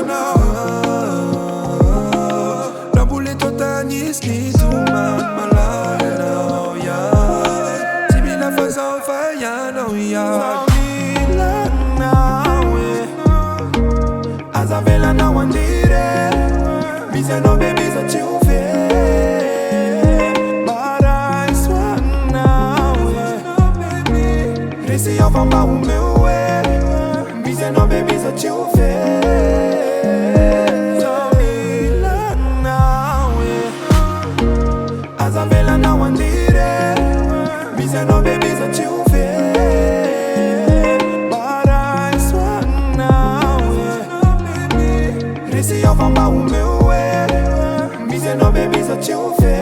no. Nabuli totanis ni tuman malala ya. Simila faza faya no ya. Samila nawe. Azavela na wandire. Bize no baby za chiufe. Bara iswa nawe. Resi ya famba umewe. Bize no baby za chiufe. Samila nawe. Azavela na wandire. Bize no baby za chiufe. Bara iswa nawe. Resi ya famba umewe. Bize no baby za chiufe.